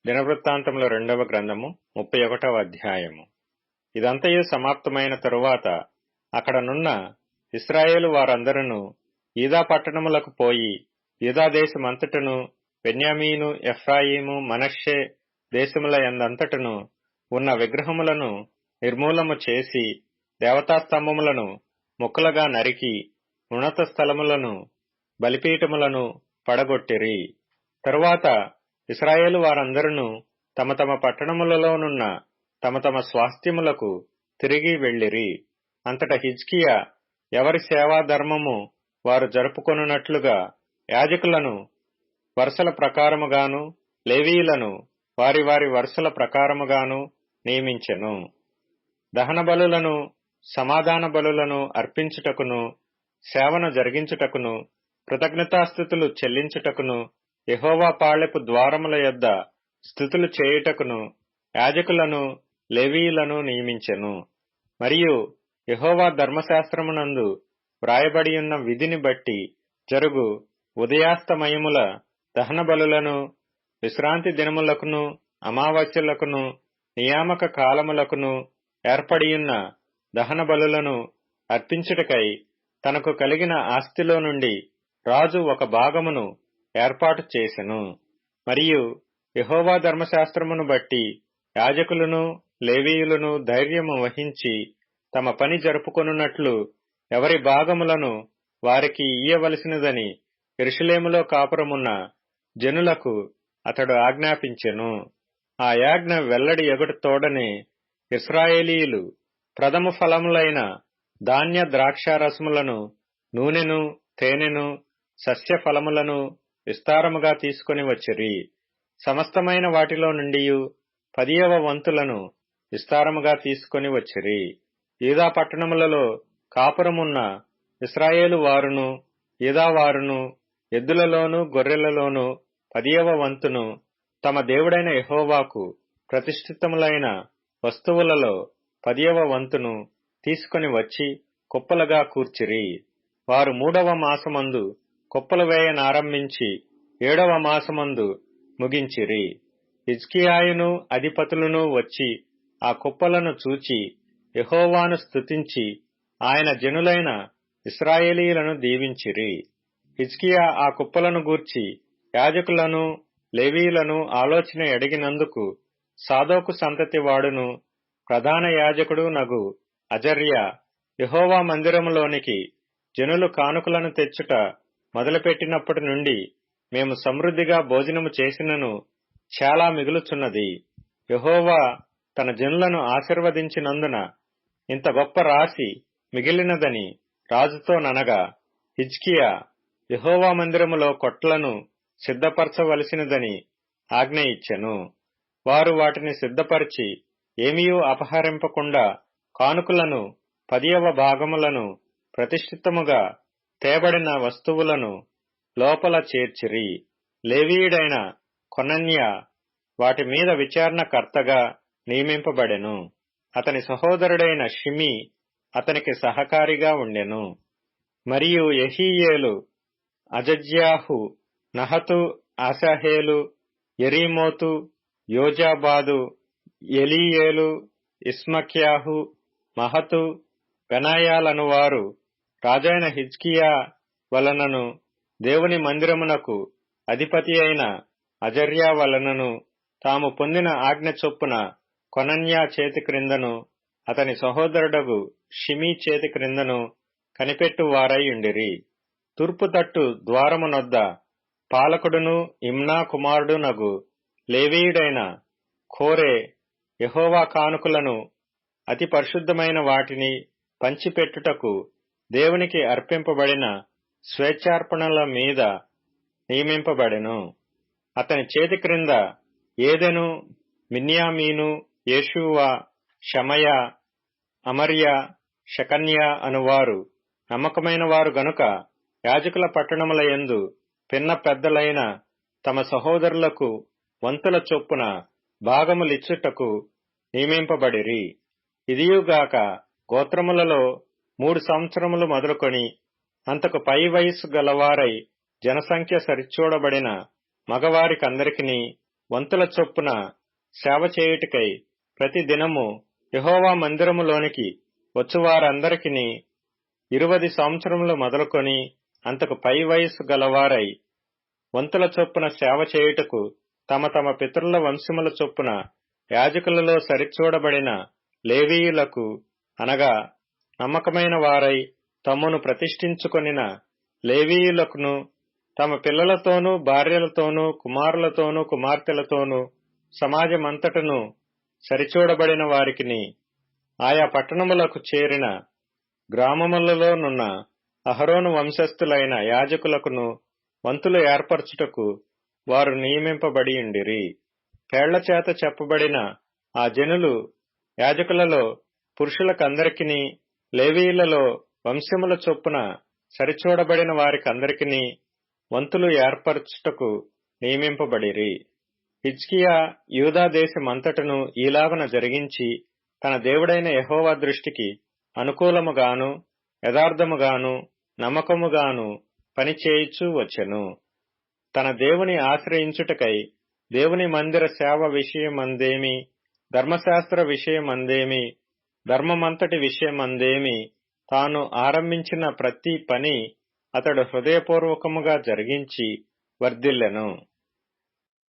దినవృత్తాంతముల 2వ గ్రంథము 31వ అధ్యాయము. ఇదంతయు సమాప్తమైన తరువాత అక్కడనున్న ఇశ్రాయేలు వారందరూ యూదా పట్టణములకు పోయి యూదా దేశమంతటను బెన్యామీను ఎఫ్రాయిము మనష్షే దేశముల యందంతటను ఉన్న విగ్రహములను నిర్మూలము చేసి దేవతాస్తంభములను ముక్కలుగా నరికి ఉన్నత స్థలములను బలిపీఠములను పడగొట్టిరి. తరువాత ఇశ్రాయేలు వారందరూ తమ తమ పట్టణములలోనున్న తమ తమ స్వాస్థ్యములకు తిరిగి వెళ్ళిరి. అంతట హిజ్కియా ఎవరి సేవాధర్మము వారు జరుపుకొనున్నట్లుగా యాజకులను వరుసల ప్రకారముగాను లేవీయులను వారి వారి వరుసల ప్రకారముగాను నియమించెను. దహన బలులను సమాధాన బలులను అర్పించుటకును సేవను జరిగించుటకును కృతజ్ఞతాస్తుతులు చెల్లించుటకును యెహోవా పాళెపు ద్వారముల యొద్ద స్తుతులు చేయుటకును యాజకులను లేవీయులను నియమించెను. మరియు యెహోవా ధర్మశాస్త్రమునందు వ్రాయబడియున్న విధిని బట్టి జరుగు ఉదయాస్తమయముల దహన బలులను విశ్రాంతి దినములకును అమావాస్యలకును నియామక కాలములకును ఏర్పడియున్న దహన బలులను అర్పించుటకై తనకు కలిగిన ఆస్తిలో నుండి రాజు ఒక భాగమును ఏర్పాటు చేసెను. మరియు యెహోవా ధర్మశాస్త్రమును బట్టి యాజకులను లేవీయులను ధైర్యము వహించి తమ పని జరుపుకొనున్నట్లు ఎవరి భాగములను వారికి ఇయ్యవలసినదని యెరూషలేములో కాపురమున్న జనులకు అతడు ఆజ్ఞాపించెను. ఆ యాజ్ఞ వెల్లడి ఎగుట తోడనే ఇశ్రాయేలీయులు ప్రథమ ఫలములైన ధాన్య ద్రాక్షారసములను నూనెను తేనెను సస్య ఫలములను విస్తారముగా తీసుకొని వచ్చిరి. సమస్తమైన వాటిలో నుండియు 10వ వంతులను విస్తారముగా తీసుకొని వచ్చిరి. యూదా పట్టణములలో కాపురమున్న ఇశ్రాయేలు వారును యూదా వారును ఎద్దులలోను గొర్రెలలోను 10వ వంతును తమ దేవుడైన యెహోవాకు ప్రతిష్ఠితములైన వస్తువులలో 10వ వంతును తీసుకొని వచ్చి కుప్పలుగా కూర్చిరి. వారు 3వ మాసమందు కుప్పలు వేయనారంభించి 7వ మాసమందు ముగించిరి. హిజ్కియాయును అధిపతులను వచ్చి ఆ కుప్పలను చూచి యెహోవాను స్తుతించి ఆయన జనులైన ఇశ్రాయేలీయులను దీవించిరి. హిజ్కియా ఆ కుప్పలను గూర్చి యాజకులను లేవీయులను ఆలోచన అడిగినందుకు సాదోకు సంతతి వాడును ప్రధాన యాజకుడు నగు అజర్యా యెహోవా మందిరములోనికి జనులు కానుకలను తెచ్చుట మొదలుపెట్టినప్పటి నుండి మేము సమృద్ధిగా భోజనము చేసినను చాలా మిగులుచున్నది. యెహోవా తన జనులను ఆశీర్వదించినందున ఇంత గొప్ప రాశి మిగిలినదని రాజుతో ననగా హిజ్కియా యెహోవా మందిరములో కొట్లను సిద్ధపరచవలసినదని ఆజ్ఞ ఇచ్చెను. వారు వాటిని సిద్ధపరిచి ఏమీయూ అపహరింపకుండా కానుకలను 10వ భాగములను ప్రతిష్ఠితముగా తేబడిన వస్తువులను లోపల చేర్చిరి. లేవీయుడైన కొనన్యా వాటి మీద విచారణకర్తగా నియమింపబడెను. అతని సహోదరుడైన షిమీ అతనికి సహకారిగా ఉండెను. మరియు యెహీయేలు అజజ్యాహు నహతు ఆసాహేలు యెరీమోతు యోజాబాదు ఎలీయేలు ఇస్మక్యాహు మహతు బెనాయాలనువారు రాజైన హిజ్కియా వలనను దేవుని మందిరమునకు అధిపతి అయిన అజర్యా వలనను తాము పొందిన ఆజ్ఞ చొప్పున కొనన్యా చేతి క్రిందను అతని సహోదరుడగు షిమీ చేతి క్రిందను కనిపెట్టువారై ఉండిరి. తూర్పు తట్టు ద్వారమునొద్ద పాలకుడును ఇమ్నా కుమారుడు నగు లేవీయుడైన కోరే యెహోవా కానుకలను అతి పరిశుద్ధమైన వాటిని పంచిపెట్టుటకు దేవునికి అర్పింపబడిన స్వేచ్ఛార్పణల మీద నియమింపబడెను. అతని చేతి క్రింద ఏదెను మిన్యామీను యేషూవా షమయా అమర్యా షకన్యా అనువారు నమ్మకమైన వారు గనుక యాజకుల పట్టణముల యందు పిన్న పెద్దలైన తమ సహోదరులకు వంతుల చొప్పున భాగములిచ్చుటకు నియమింపబడిరి. ఇదియుగాక గోత్రములలో 3 సంవత్సరములు మొదలుకొని అంతకు పై వయస్సు గలవారై జనసంఖ్య సరిచూడబడిన మగవారికందరికిని వంతుల చొప్పున సేవ చేయుటకై ప్రతి దినము యెహోవా మందిరములోనికి వచ్చువారందరికిని 20 సంవత్సరములు మొదలుకొని అంతకు పై వయస్సు గలవారై వంతుల చొప్పున సేవ చేయుటకు తమ తమ పితరుల వంశముల చొప్పున యాజకులలో సరిచూడబడిన లేవీయులకు, అనగా నమ్మకమైన వారై తమ్మును ప్రతిష్ఠించుకొనిన లేవీయులకును, తమ పిల్లలతోనూ భార్యలతోనూ కుమారులతోనూ కుమార్తెలతోనూ సమాజమంతటను సరిచూడబడిన వారికిని, ఆయా పట్టణములకు చేరిన గ్రామములలోనున్న అహరోను వంశస్థులైన యాజకులకును వంతులు ఏర్పరచుటకు వారు నియమింపబడియుండిరి. పేళ్లచేత చెప్పబడిన ఆ జనులు యాజకులలో పురుషులకందరికిని, లేవీయులలో వంశముల చొప్పున సరిచూడబడిన వారికందరికిని వంతులు ఏర్పరచుటకు నియమింపబడిరి. హిజ్కియా యూదా దేశమంతటను ఈలాగున జరిగించి తన దేవుడైన యెహోవా దృష్టికి అనుకూలముగాను యథార్థముగాను నమ్మకముగాను పనిచేయుచూ వచ్చెను. తన దేవుని ఆశ్రయించుటకై దేవుని మందిర సేవ విషయమందేమి, ధర్మశాస్త్ర విషయమందేమి, ధర్మమంతటి విషయమందేమి తాను ఆరంభించిన ప్రతి పని అతడు హృదయపూర్వకముగా జరిగించి వర్ధిల్లెను.